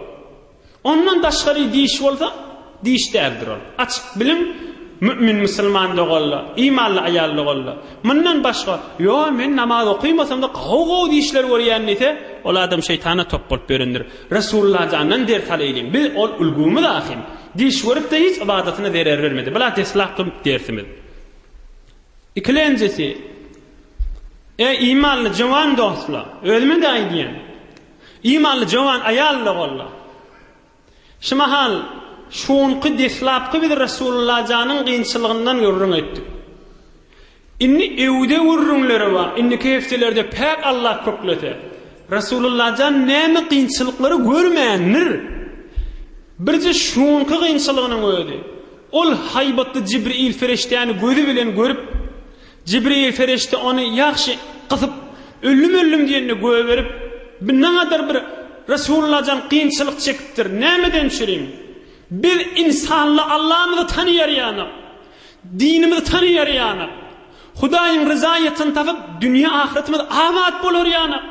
Ondan daşgary diş bolsa, diş däldir ol. Açık bilim Mümin musulman dogolla, imanly ayal dogolla. Mundan başga, yo men namaz okuymasam da gaw diýişler görýänlite, ol adam şeytana top bolup berendir. Resulullah jandan der taleylim. Biz ol ulgumy da ahim. Diş görüp de hiç ibadatına derer vermedi. Bula teslah kılıp dersimiz. İkincisi, imanly jawan dostlar, özüme de aýdýan. İmanly jawan ayal dogolla. Şu mahal şoňky deslapky bir Resulullah janyň gynçylygyndan görüň etdik. Inni ewde görüňleri bar, inni keftelerde pek Allah köklete. Resulullah jan näme gynçylyklary görmändir. Birje şoňky gynçylygynyň öýdi. Ol haybatly Jibril ferişteni gözü bilen görüp, Jibril ferişte onu ýaxşy gysyp, ölüm diýeni göwe berip, nädär bir Resulullah jan gynçylyk çekipdir. Nämeden çüreyim? Bir insanla Allah'ımızı tanıyar yana, dinimizi tanıyar yana, Hudaýyň rızaýatyny tapyp dünya ahiretimiz abat bolar yana.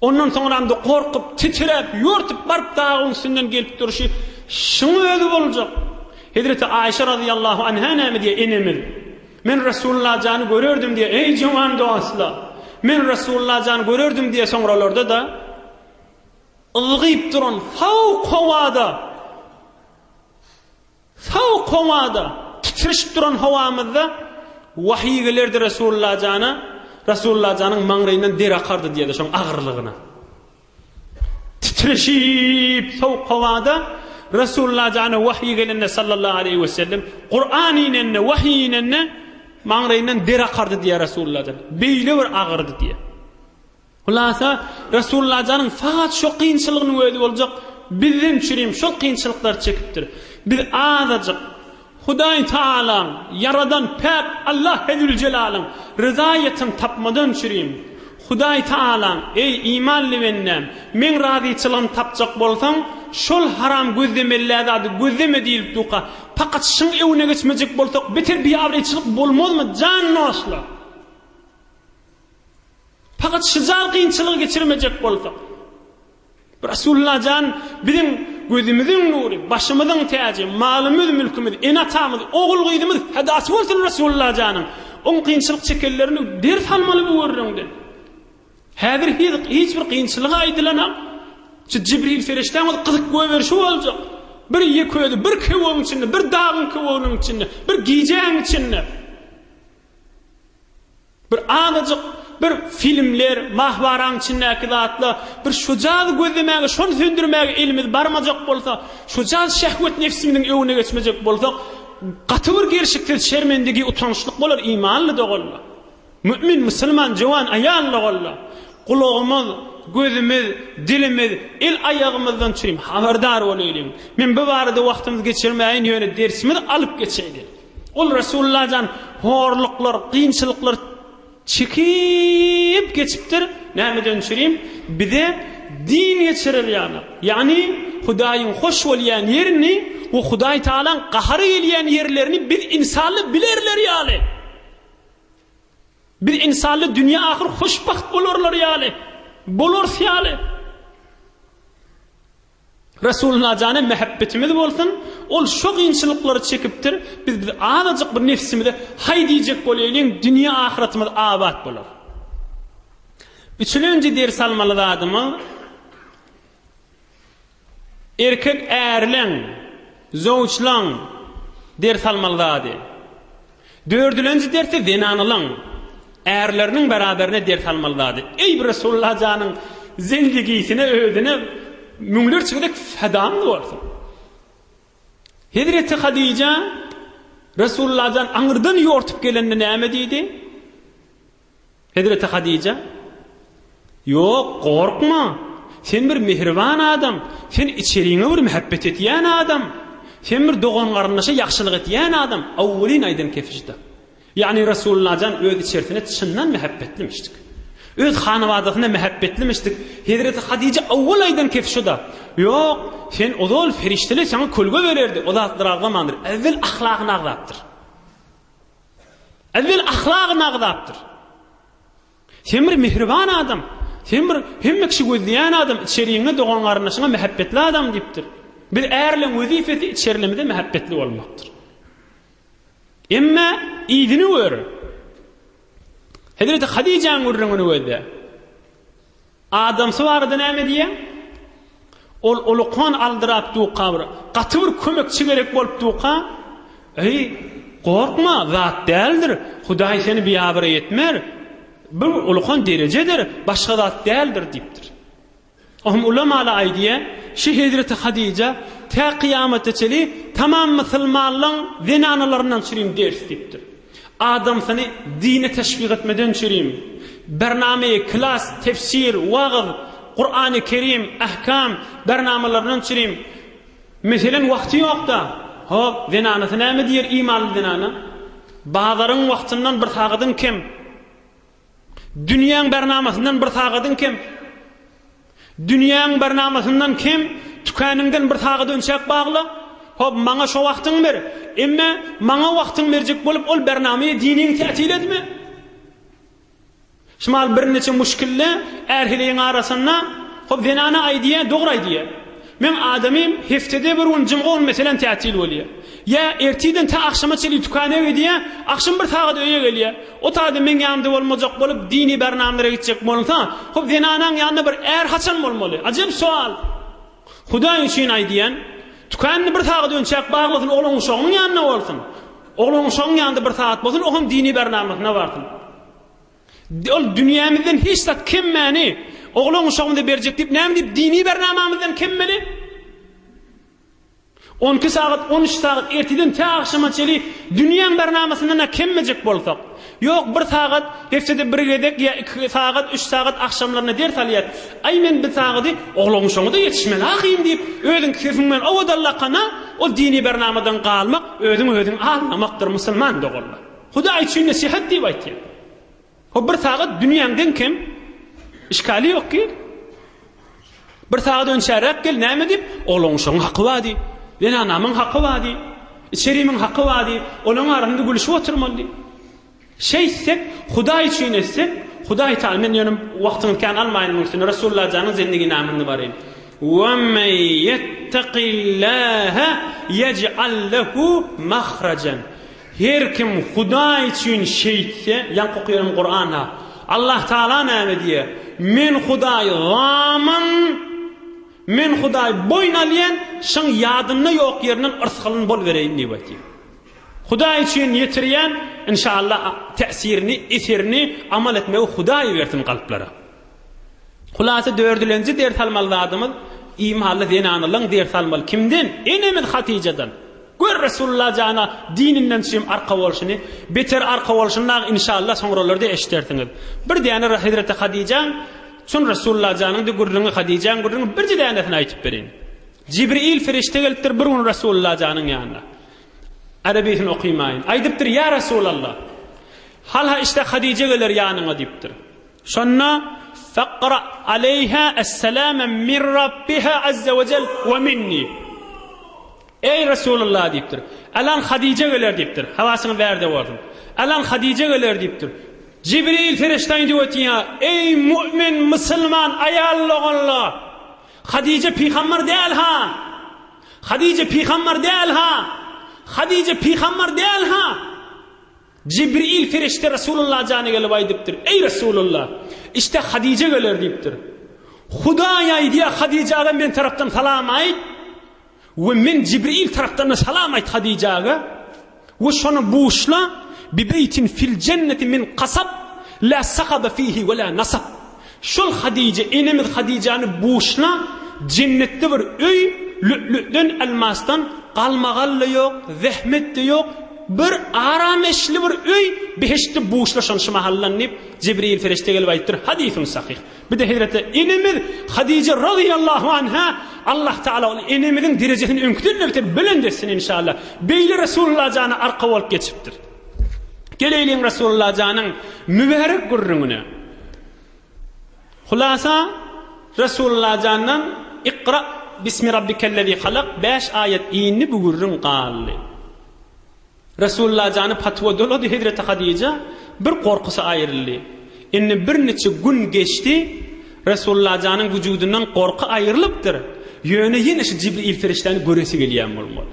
Ondan soňra da korkup, titrep, ýörtüp barıp dağın üstünden gelip duruşy şuňa öňe boljak. Hazreti Aýşe radıyallahu anha näme diýe enemiz? Men Resulullah jany görerdim diye, ey jawan dostlar. Men Resulullah jany görerdim diye soňralarda da ılgyp duran fawqawada titreşip duran hawamyzda wahy gelerdi Resulullah jana. Resulullah janyň maňraýyndan der akardy diýdi şoň agyrlygyna. Titreşip fawqawada Resulullah jana wahy gelende sallallahu aleyhi ve sellem Qur'an ýene wahy ýene maňraýyndan der akardy diýe Resulullah jana. Beýle bir agyrdy diýe. Hulasa Resulullah janyň faqat şu kynçylygyny öýdi boljak. Bizden çürem şu kynçylyklar çekipdir. Biz azajyk Hudaý Taala yaradan pek Allah Zül Celal'ın rızaýatyny tapmadan çürem. Hudaý Taala ey imanly bennem, men razyçylygyny tapjak bolsaň, şol haram gözlemelerde gözleme diýip duka. Faqat şuň ewne geçmejek bolsak, beter bir awreçilik bolmazmy? Jan nosla. Fakat şizal kıyınçılığı geçirmeyecek bolsak. Resulullah jan bizim gözümüzün nuru, başımızın tacı, malımız, mülkümüz, enatamız, oğul gıydımız hedası olsun Resulullah janın. On kıyınçılık çekellerini ders almalı bu görüründen. Hazır hiçbir kıyınçılığa aydılana, Cibril ferişten kızık göver şu olacak. Bir yeköydü, bir kıvağın içinde, bir dağın kıvağının içinde, bir giyeceğin içinde. Bir anacık, bir filmler, mahvaran içindeki zatla, bir şucaz gözlemäge, şonu söndürmäge elimiz barmajak bolsa, şucaz şehvet nefsimizin öwüne geçmejek bolsak, gaty bir gerçekler şermendigi utançlyk bolar, imanly dogolla. Mümin, musulman, jawan, ayal dogolla. Kulağımız, gözümüz, dilimiz, el ayağımızdan çüreyim, haberdar olayım. Men bu barada wagtymyz geçirmäýin ýöne dersimiz alyp geçeýdi. Ol Resulullah jan horluklar, kynçylyklar çekip geçipdir. Nämeden çüreyim? Bize din geçirir yani. Yani Hudaýyň hoş bolýan yerini, o Hudaý Taalaň gahary gelýän yerlerini bir insanly bilerler ýaly. Bir insanly dünýä ahir hoşbaht bolarlar ýaly. Bolar ýaly. Resulullah jana mehabbetimiz bolsun, ol şu kynçylyklary çekipdir. Biz anajyk bir nefsimizde hay diýjek bolýan, dünýä ahiretimiz abat bolar. Üçüncü ders almaly zadymy erkek erlen, zowçlan ders almaly zady. Dördüncü dersi zenanylan erleriniň beraberine ders almaly zady. Ey Resulullah janyň zendigisine ödüne müňler çygdyk fedam bolsun. Hazreti Hadice Resulullah'dan aňyrdan ýortup gelende näme diýdi? Hazreti Hadice "Ýok, gorkma. Sen bir mehriban adam. Sen içeriňe bir muhabbet etýän adam. Sen bir dogan garyndaşa ýakşylyk etýän adam." Awwelin aýdan kefişdi. Yani Resulullah'dan öz içerisine çyndan muhabbetlimişdik. Öz hanawadasyna muhabbetlimişdik. Hazreti Hadice awwel aýdan kefişdi. "Ýok, sen ozal ferişteli sana kölge bererdi. O da dırağlamandır. Evvel ahlakına agdaptır. Evvel ahlakına agdaptır. Sen bir mehriban adam. Sen bir hemme kişi gözleyen adam. İçeriğine doğan garyndaşyna muhabbetli adam diptir." Bir erlen vazifeti içerlemede mehabbetli olmaktır. Emma iyidini gör. Hazreti Hadice'nin gurrunu öde. Adamsı vardı näme diye? Ol uluqan aldırap duqabr. Qatı bir kömekçi gerek bolup duqa. Ey, korkma, zat değildir. Hudaý seni biýabir etmer. Bu uluqan derecedir, başga zat değildir dipdir. Ohm ulamalar aýdýar, şu Hazreti Hadice ta kıyametçeli tamam Müslümanlaryň zinanalaryndan çyryň ders dipdir. Adam seni dine teşvik etmeden çyryň. Bername, klas, tefsir, wagz, Kur'an-ı Kerim, ahkam bernamalaryndan çyryň. Meselen wagty ýokda. Hop, zinanasy näme diýer imanly zinana? Bazaryň wagtyndan bir sagydyn kim? Dünýäň bernamasyndan bir sagydyn kim? Dünýäň bernamasyndan kim? Tükanyňdan bir sagat önçek bagly. Hop, maňa şo wagtyň ber. Emma maňa wagtyň berjek bolup ol bernameye diniň tätil etme. Şumal bir neçe müşkille erhiliň arasynda hop zinana aýdýa, dogry aýdýa. Men adamym heftede bir uncumga meselen tätil bolýar. Ya ertiden ta akşama çeli tükane ediýär, akşam bir sagat öýe gelýär. O taýda men ýanymda bolmajak bolup dini bernamlara gitjek bolsa, hop zinanaň ýanynda bir er haçan bolmaly? Ajyp sual. Hudaý üçin aýdýan, tükany bir sagat önçek baglasyn ogluň şoňyň ýanyna bolsun. Ogluň şoňyň ýanynda bir sagat bolsun, oňam dini bernamasyna barsyn. Ol dünýämizden hiç zat kim meni ogluň şoňynda berjek dip näme dip dini bernamamyzdan kim meli? 12 saat, 13 saat ertiden ta akşama çeli dünýäň bernamasyndan kemmejek bolsak. Yok bir saat hepside bir gedek ya 2 saat, 3 saat akşamlarına ders alyat. Ay men bir saatdy ogluň şoňda ýetişmeli ahym dip özüň kefiňmen awdallaqana o dini bernamadan galmak özüň almamakdyr musulman dogurlar. Hudaý üçin nasihat diýip aýtdy. O bir saat dünýäňden kim? İşgali yok ki. Bir saat önçärek gel näme dip ogluň şoň haky wadi. Ben anamın hakkı vadi, içerimin hakkı vadi, onun arasında gülüşüp oturmalı. Şeysek, Hudaý üçin etsek, Hudaý Taala men ýönüm wagtyňyzdan almaýyn üçin Resulullah janyň zendigi namyny baryn. Wa men yettaqillaha yej'al lehu mahrajan. Her kim Hudaý üçin şeyse, ýa-da okuýarym Qur'ana. Allah Taala näme diýer? Men Hudaý zaman men Hudaý boyun alýan şoň ýadyna ýok ýerinden ırsgalyn bol bereýin diýip aýtdy. Hudaý üçin ýetirýän inşallah täsirini, eserini amal etmegi Hudaý bersin galplara. Hulasa 4-nji ders almaly adamyz imanly zinanyň ders almaly kimden? Enemin Hatice'den. Gör Resulullah jana dininden şem arka bolşyny, beter arka bolşyny inşallah soňralarda eşitersiňiz. Bir diýene Hazreti Hadice şun Resulullah janyň gurrungy Hadiceň gurrungy bir jidaňyny aýtyp berin. Jibril ferişte gelipdir bir gün Resulullah janyň ýanyna. Arabiýany okuýmaýyn. Aýdypdyr: "Ya Resulullah, halha işte Hadice geler ýanyňa" diýipdir. Şonna faqra aleyha es-selama min rabbiha azza ve cel ve minni. Ey Resulullah diýipdir. Alan Hadice geler diýipdir. Hawasyny berde bolsun. Alan Hadice geler diýipdir. Jibril feriştaň diýýär: "Ey mümin musulman aýallygylar, Hadice peýgamber däl ha. Hadice peýgamber däl ha. Hadice peýgamber däl ha." Jibril ferişte Resulullah jany gelip aýdypdyr: "Ey Resulullah, işte Hadice geler" diýipdir. Hudaý aýdýar Hadice'ga men tarapdan salam aýt. We men Jibril tarapdan salam aýt Hadice'ga. We şonu buşla bi beytin fil cenneti min qasab la saqaba fihi ve la nasab. Şol Hadice enemiz Hadice'ni buşla cennetde bir öy lü'lü'den elmasdan qalmagally ýok, zähmetli ýok, bir arameşli bir öy beşte buşlaşan şu mahallanyp Jibril ferişte gelip aýtdyr. Hadisin sahih. Bir de Hazreti enemiz Hadice radıyallahu anha Allah Taala enemizin derejesini öňküden öter bilendirsin inşallah. Beýle Resulullah jany arka bolup geçipdir. Geleýin Resulullah janyň mübarek gurrungyna. Hulasa Resulullah janyň Iqra bismi rabbikellezî halak 5 ayet ýyny bu gurrun galdy. Resulullah jany patwa dolady Hazreti Hadice bir korkusy aýryldy. Indi bir neçe gün geçti, Resulullah janyň wujudundan korku aýrylypdyr. Yöne yine şu Cibril ferişteni göresi gelýän bolmaly.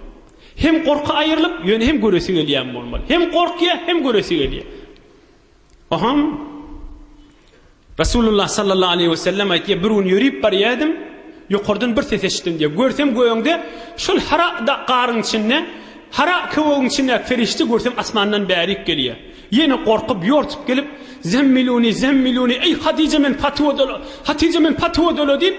Hem korku ayrılıp yöne hem göresi gelýän bolmaly. Hem korkuya hem göresi gelýär. Aham Resulullah sallallahu aleyhi ve sellem aýtdy, bir gün ýörüp barýadym, ýokardan bir ses eşitdim diye. Görsem göýüňde şol hara da garyň içinde, hara köwüň içinde ferişte görsem asmandan bärik gelýär. Yine korkup ýortup gelip zemmiluni ey Hatice men patwa dolu. Hatice men patwa dolu dip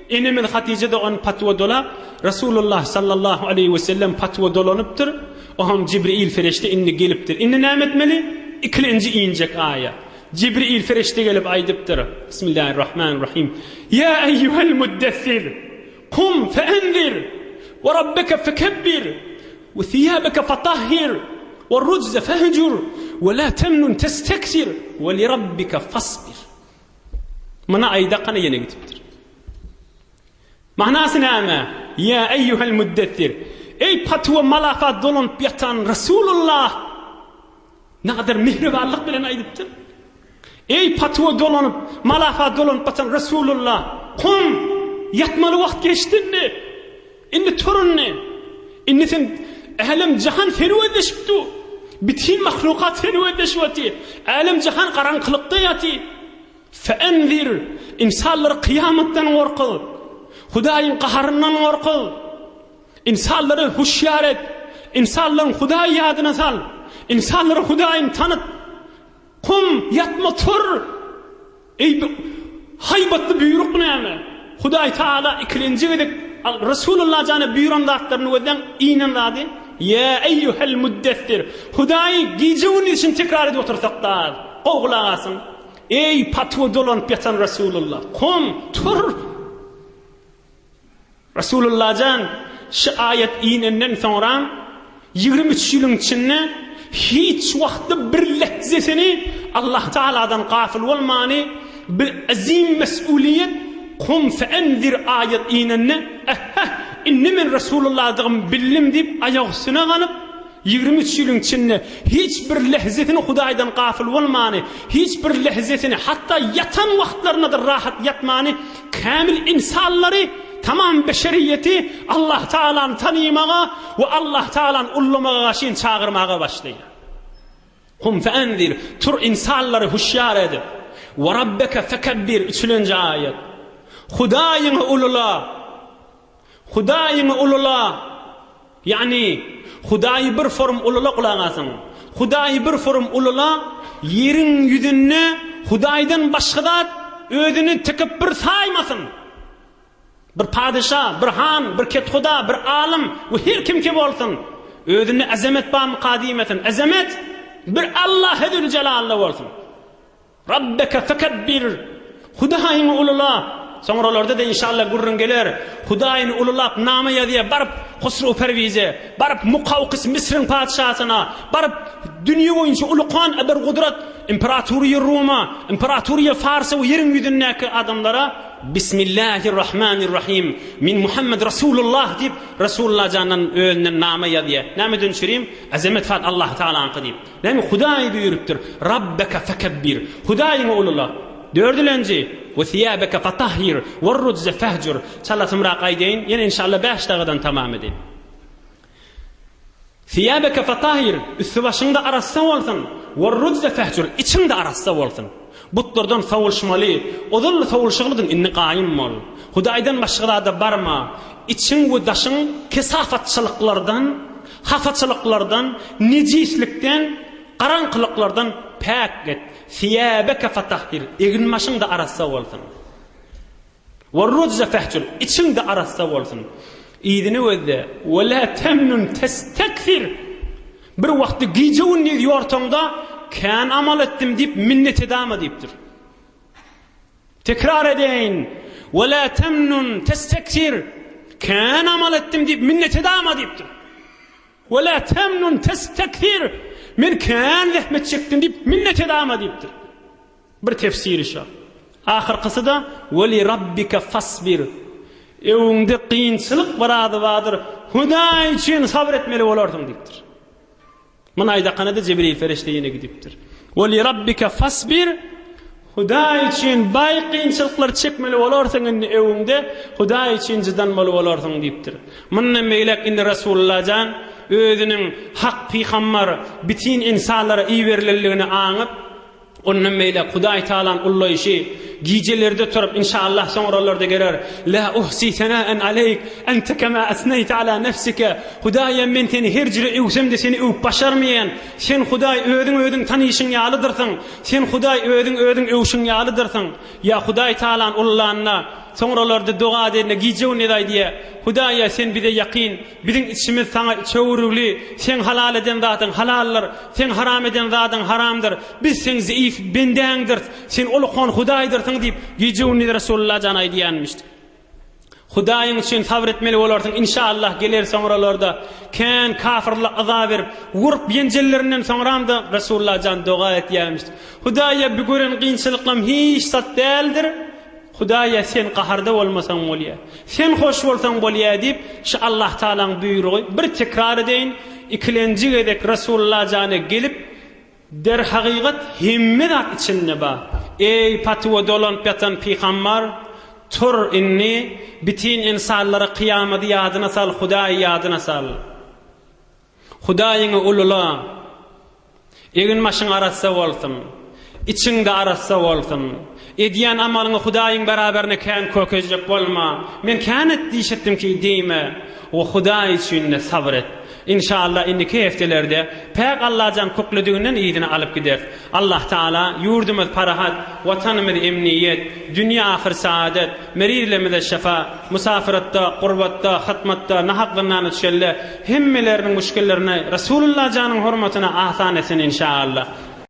ene men Hatice de on patwa dola. Resulullah sallallahu aleyhi ve sellem patwa dolanypdyr. Aham Cibril ferişte inni gelipdir. Inni näme etmeli? İkilinci injek aya. Cibril ferişte gelip aýdypdyr. Bismillahirrahmanirrahim. Ya eyyuhel muddessir kum fe'enzir ve rabbeke fekebbir ve thiyabeke fatahhir ve rujze fehcur ve la temnun testeksir ve li rabbike fasbir. Mana ayda kana yene gitipdir. Manasy näme? Ya eyyuhel muddessir. Ey patwa malafat dolanyp ýatan Resulullah. Ne kadar mihribanlyk bilen aýdypdyr. Ey patwa dolanyp, malafat dolanyp ýatan Resulullah. Kum, yatmaly wagt geçdindi. Indi turunni. Indi sen alam jahan ferwedişipdi. Bütün mahlukat ferwedişipdi. Alam jahan garaňkylykda ýaty. Fe'enzir, insanlar kıyamattan gorkul. Hudaýyň qaharyndan gorkul. İnsanları huşyar et. İnsanların Hudaý ýadyna sal. İnsanları Hudaýyň tanıt. Kum, yatma tur. Ey haybatly buyruk näme? Hudaý Taala ikilinji gedek Resulullah jana buyuran zatlaryny gözden inen zady. Ya eyyuhel muddessir. Hudaý gijewin için tekrar edip otursaklar. Gowgulagasyn. Ey patwa dolanyp ýatan Resulullah. Kum, tur. Resulullah jan şu ayet inenden sonra 23 ýylyň içinde hiç wagtda bir lehzesini Allah Taala'dan gafil bolmany bir azim mes'uliyet kum fe'enzir ayet inenne inni men Resulullah'dygym billim dip aýagysyna ganyp 23 ýylyň içinde hiç bir lehzetini Hudaýdan gafil bolmany, hiç bir lehzetini hatta yatan wagtlaryna da rahat yatmany kamil insanlary tamam beşeriyeti Allah Taala'ny tanymaga we Allah Taala'ny ullamaga gaşyn çağırmaga başlaýar. Kum fe'enzir, tur insanlary huşyar edip. Ve rabbeke fekebbir, 3-nji ayet. Hudaýyňy ulula. Hudaýyňy ulula. Yani Hudaý bir form ulula gulagasyn. Hudaý bir form ulula, ýeriň ýüzünde Hudaýdan başga zat özüni tekebbür saýmasyn. Bir padişah, bir han, bir kethuda, bir alim we her kimki bolsun, özüni azamet bam qadimetin. Azamet bir Allah Zül Celal'le bolsun. Rabbeke fekebbir. Hudaýyň ulula. Soňralarda da inşallah gurrun geler. Hudaýyň ululap nama ýadyp barıp Husru Pervize, barıp Muqawqis Misr'in padişahyna, barıp dünýä boýunça ulukan eber gudrat imperatoriýa Roma, imperatoriýa Fars we ýeriň ýüzündäki adamlara Bismillahirrahmanirrahim min Muhammed Resulullah dip Resulullah janan ölünden nama ýadyp. Näme dönşirim? Azamet fat Allah Taala'nın dip. Näme Hudaý buyurupdyr. Rabbeke fekebbir. Hudaýyň ulula. Dördülenci ve thiyabeke fatahhir ve rujze fehcur. Çalatımra qaydayn. Yine inşallah 5 dağıdan tamam edin. Thiyabeke fatahhir, üstü başında arassa bolsun. Ve rujze fehcur, içinde arassa bolsun. Butlardan sawulşmaly, odully sawulşyglydyn inni qaýym bol. Hudaýdan başga da barma. İçin we daşyň kesafatçylyklardan, hafatçylyklardan, nejislikden, garaňkylyklardan pak et. Thiyabeke fatahhir, egin maşyňda arassa bolsun. Ve rujze fehcur, içinde arassa bolsun. İdini wezde ve la temnun testekfir. Bir wagtda gijewin ýortamda kan amal etdim dip minnet edama dipdir. Tekrar edeyin. Ve la temnun testekfir. Kan amal etdim dip minnet edama dipdir. Ve la temnun testekfir. Men kan zahmet çekdim dip minnet edama dipdir. Bir tefsiri şu. Ahirkisi da ve li rabbike fasbir. Evinde kıyınçılık vardır. Hudaý için sabretmeli olardyň dipdir. Mana aýda kanada Cibril ferişte yine gidipdir. Ve li rabbike fasbir. Hudaý üçin bay kynçylyklar çekmeli bolarsyň indi öwüňde, Hudaý üçin jydanmaly bolarsyň diýipdir. Mundan meýlek indi Rasulullah jan özüniň hak peýgamber bitin insanlara iý berilirligini aňyp, ondan meýlek Hudaý Taala'nın ullaýşy gijelerde turup inşallah soňralarda geler. La uhsi sana'an aleyk ente kema asnayta ala nafsika. Hudaýa men seni her jere öwsemde seni öwüp başarmaýan. Sen Hudaý öwüň tanyşyň ýalydyrsың. Sen Hudaý öwüň öwüşiň ýalydyrsың. Ya Hudaý Taala'nın ullanyna soňralarda dua edene gijew neday diye. Hudaýa sen bide ýaqin, biziň içimiz sana çöwürüli. Sen halal eden zatyň halallar, sen haram eden zatyň haramdyr. Biz sen zayıf bendäňdir. Sen ulukhan Hudaýdyrsyň diýip gijew Rasulullah jan aýdýanmyşdy. Hudaýyň üçin sabr etmeli bolarsyň inşallah geler soňralarda. Kän kafirlik azap berip, wurup ýenjellerinden soňramda Rasulullah jan dua etýänmişdi. Hudaýa bu gören kynçylyklam hiç sat däldir. Hudaýa sen qaharda bolmasaň bolýa. Sen hoş bolsaň bolýa diýip şu Allah Taalaň buýrugy bir tekrar edeýin. İkilenji gedek Rasulullah jany gelip der haqiqat himmet içinde ba. Ey patwa dolan patan peýgamber tur inni bitin insanlara kıyameti ýadyna sal, Hudaý ýadyna sal. Hudaýyňy ulula egin maşyň arasy bolsun, içiňde arasy bolsun. Ediyen amalyňy Hudaýyň beraberine kän kökezjek bolma. Men kän etdiýetdim ki diýme. O Hudaý üçin sabr et. İnşallah indiki heftelerde pek Allah'tan kuklediğinden iyidini alıp gider. Allah Teala yurdumuz parahat, vatanımız emniyet, dünya ahir saadet, merirlemizde şefa, musafiratta, qurbatta, hatmatta, nahaqqından düşelle, hemmelerinin müşkillerine Resulullah canın hurmatına ahsan etsin inşallah.